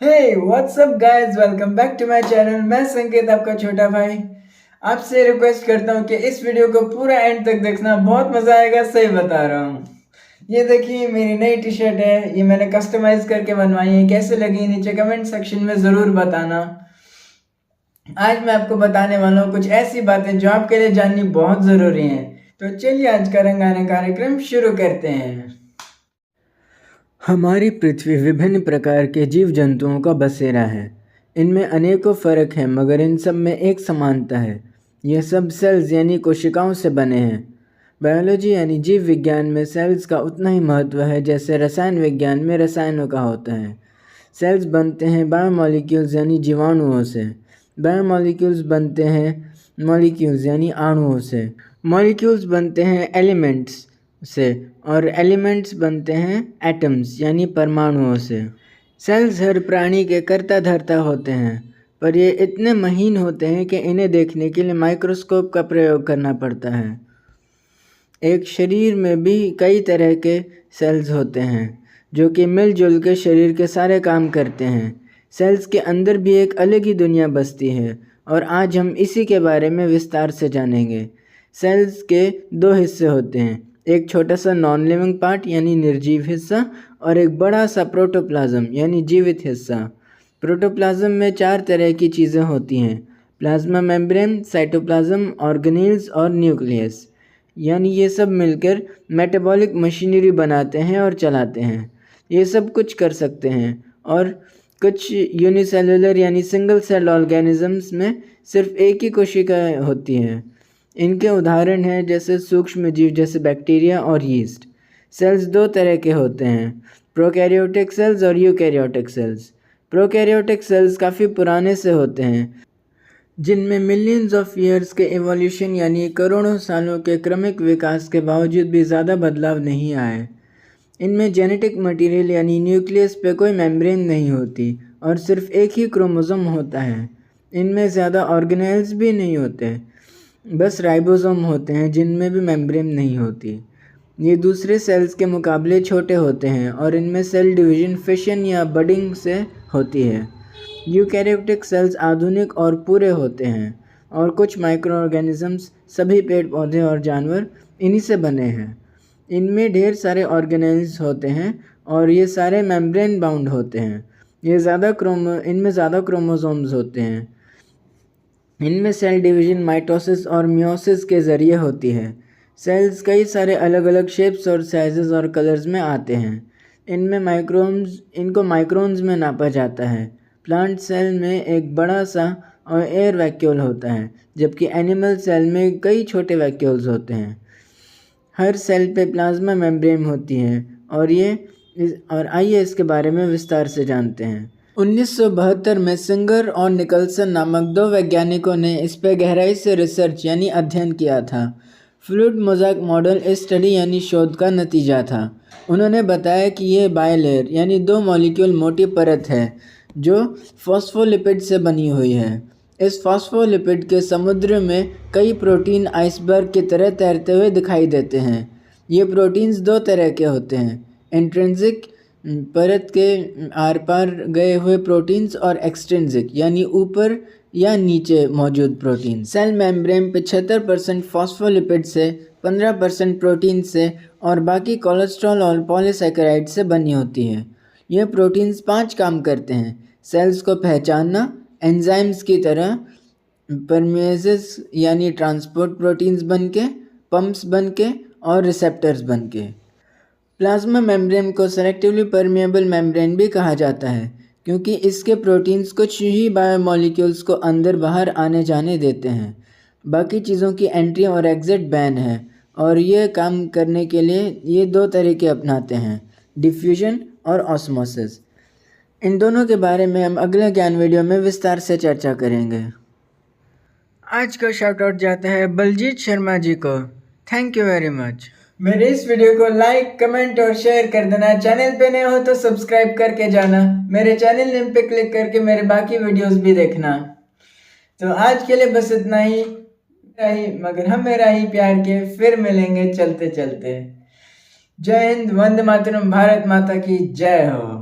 Hey what's up guys, welcome back to my channel. मैं संकेत, आपका छोटा भाई। आपसे रिक्वेस्ट करता हूँ कि इस वीडियो को पूरा एंड तक देखना, बहुत मजा आएगा, सही बता रहा हूँ। ये देखिए मेरी नई टी शर्ट है, ये मैंने कस्टमाइज करके बनवाई है। कैसे लगी नीचे कमेंट सेक्शन में ज़रूर बताना। आज मैं आपको बताने वाला हूँ कुछ ऐसी बातें जो आपके लिए जाननी बहुत ज़रूरी हैं। तो चलिए आज का रंगारंग कार्यक्रम शुरू करते हैं। हमारी पृथ्वी विभिन्न प्रकार के जीव जंतुओं का बसेरा है। इनमें अनेकों फर्क हैं, मगर इन सब में एक समानता है। ये सब सेल्स यानी कोशिकाओं से बने हैं। बायोलॉजी यानी जीव विज्ञान में सेल्स का उतना ही महत्व है जैसे रसायन विज्ञान में रसायनों का होता है। सेल्स बनते हैं बायोमॉलिक्यूल्स यानी जीवाणुओं से। बायोमॉलिक्यूल्स बनते हैं मॉलिक्यूल्स यानी अणुओं से। मॉलिक्यूल्स बनते हैं एलिमेंट्स से और एलिमेंट्स बनते हैं एटम्स यानी परमाणुओं से। सेल्स हर प्राणी के कर्ता धर्ता होते हैं, पर ये इतने महीन होते हैं कि इन्हें देखने के लिए माइक्रोस्कोप का प्रयोग करना पड़ता है। एक शरीर में भी कई तरह के सेल्स होते हैं जो कि मिलजुल के शरीर के सारे काम करते हैं। सेल्स के अंदर भी एक अलग ही दुनिया बसती है और आज हम इसी के बारे में विस्तार से जानेंगे। सेल्स के दो हिस्से होते हैं, एक छोटा सा नॉन लिविंग पार्ट यानी निर्जीव हिस्सा और एक बड़ा सा प्रोटोप्लाज्म यानी जीवित हिस्सा। प्रोटोप्लाज्म में 4 तरह की चीज़ें होती हैं: प्लाज्मा मेम्ब्रेन, साइटोप्लाज्म, ऑर्गेनेल्स और न्यूक्लियस। यानी ये सब मिलकर मेटाबॉलिक मशीनरी बनाते हैं और चलाते हैं। ये सब कुछ कर सकते हैं। और कुछ यूनिसेलुलर यानी सिंगल सेल ऑर्गेनिजम्स में सिर्फ एक ही कोशिका होती है। इनके उदाहरण हैं जैसे सूक्ष्म जीव जैसे बैक्टीरिया और यीस्ट। सेल्स 2 तरह के होते हैं, प्रोकैरियोटिक सेल्स और यूकैरियोटिक सेल्स। प्रोकैरियोटिक सेल्स काफ़ी पुराने से होते हैं, जिनमें मिलियंस ऑफ ईयर्स के एवोल्यूशन यानी करोड़ों सालों के क्रमिक विकास के बावजूद भी ज़्यादा बदलाव नहीं आए। इनमें जेनेटिक मटेरियल यानी न्यूक्लियस पे कोई मेम्ब्रेन नहीं होती और सिर्फ एक ही क्रोमोसोम होता है। इनमें ज़्यादा ऑर्गेनेल्स भी नहीं होते, बस राइबोसोम होते हैं जिनमें भी मेम्ब्रेन नहीं होती। ये दूसरे सेल्स के मुकाबले छोटे होते हैं और इनमें सेल डिवीजन फिशन या बडिंग से होती है। यूकैरियोटिक सेल्स आधुनिक और पूरे होते हैं और कुछ माइक्रो ऑर्गेनिजम्स, सभी पेड़ पौधे और जानवर इन्हीं से बने हैं। इनमें ढेर सारे ऑर्गेनेल्स होते हैं और ये सारे मेम्ब्रेन बाउंड होते हैं। इनमें ज़्यादा क्रोमोसोम्स होते हैं। इनमें सेल डिवीजन माइटोसिस और मियोसिस के ज़रिए होती है। सेल्स कई सारे अलग अलग शेप्स और साइजेस और कलर्स में आते हैं। इनको माइक्रोन्स में नापा जाता है। प्लांट सेल में एक बड़ा सा और एयर वैक्यूल होता है, जबकि एनिमल सेल में कई छोटे वैक्यूल्स होते हैं। हर सेल पे प्लाज्मा मेम्ब्रेन होती है और आइए इसके बारे में विस्तार से जानते हैं। 1972 में सिंगर और निकलसन नामक 2 वैज्ञानिकों ने इस पर गहराई से रिसर्च यानी अध्ययन किया था। फ्लूइड मोज़ेक मॉडल इस स्टडी यानी शोध का नतीजा था। उन्होंने बताया कि ये बायलेयर यानी 2 मॉलिक्यूल मोटी परत है जो फॉस्फोलिपिड से बनी हुई है। इस फॉस्फोलिपिड के समुद्र में कई प्रोटीन आइसबर्ग की तरह तैरते हुए दिखाई देते हैं। ये प्रोटीन्स 2 तरह के होते हैं, इंट्रिंसिक परत के आर पार गए हुए प्रोटीन्स और एक्सट्रिंसिक यानी ऊपर या नीचे मौजूद प्रोटीन। सेल मेम्ब्रेन 75% फॉस्फोलिपिड से, 15% प्रोटीन से और बाकी कोलेस्ट्रॉल और पॉलीसैकेराइड से बनी होती है। यह प्रोटीन्स 5 काम करते हैं: सेल्स को पहचानना, एंजाइम्स की तरह, परमेसेस यानी ट्रांसपोर्ट प्रोटीन्स बनके, पंप्स बनके और रिसेप्टर्स बनके। प्लाज्मा मेम्ब्रेन को सेलेक्टिवली परमिएबल मेम्ब्रेन भी कहा जाता है क्योंकि इसके प्रोटीन्स कुछ ही बायोमॉलिक्यूल्स को अंदर बाहर आने जाने देते हैं। बाकी चीज़ों की एंट्री और एग्जिट बैन है और ये काम करने के लिए ये 2 तरीके अपनाते हैं, डिफ्यूजन और ऑस्मोसिस। इन दोनों के बारे में हम अगले ज्ञान वीडियो में विस्तार से चर्चा करेंगे। आज का शाउट आउट जाता है बलजीत शर्मा जी को। Thank you very much. मेरे इस वीडियो को लाइक, कमेंट और शेयर कर देना। चैनल पे नए हो तो सब्सक्राइब करके जाना। मेरे चैनल नेम पे क्लिक करके मेरे बाकी वीडियोस भी देखना। तो आज के लिए बस इतना ही, मगर हम मेरा ही प्यार के फिर मिलेंगे चलते चलते। जय हिंद, वंदे मातरम, भारत माता की जय हो।